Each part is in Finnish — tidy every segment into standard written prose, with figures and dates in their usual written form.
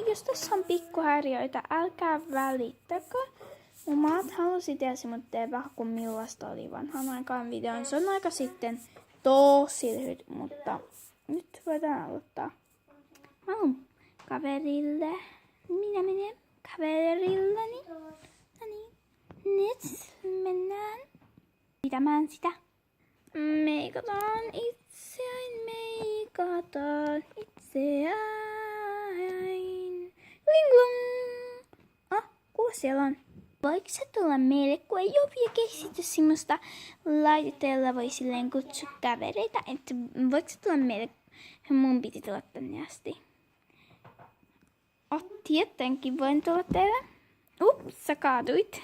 jos tässä on pikkuhäiriöitä, älkää välittäkö. Mun maat halusi tietysti, mutta teepä kun millaista oli vanhaan aikaan videon. Se on aika sitten tosi lyhyt, mutta nyt voidaan aloittaa. Mä oon kaverille. Minä menen kaverilleni. No niin, nyt mennään pitämään sitä. Meikataan itseään, meikataan itseään. Linglong! Kuka siellä on? Voiko se tulla meille, kun ei ole vielä keksitty semmoista laitetta, jolla voi silleen kutsua kavereita? Että voiko se tulla meille? Mun piti tulla tänne asti. Tietenkin voin tulla teille. Sä kaaduit.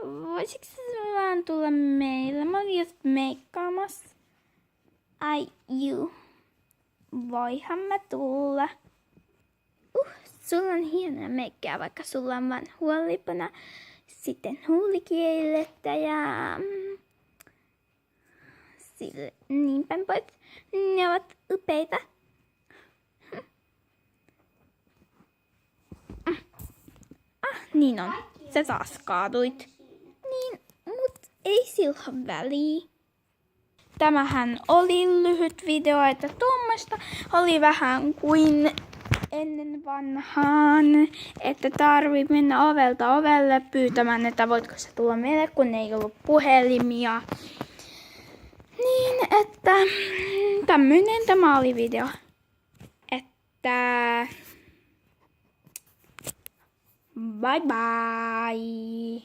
Voisitko sä vaan tulla meille? Mä olin just meikkaamassa. Ai juu. Voihan mä tulla. Sulla on hienoa meikkiä, vaikka sulla on vaan huolipana. Sitten huulikielettä ja niin päin pois. Ne ovat upeita. Niin on. Sä taas kaaduit. Niin, mut ei sillä väliä. Tämähän oli lyhyt video, että tuommoista oli vähän kuin ennen vanhaan, että tarvii mennä ovelta ovelle pyytämään, että voitko se tulla meille, kun ei ollut puhelimia. Niin, että tämmöinen tämä oli video. Että bye bye.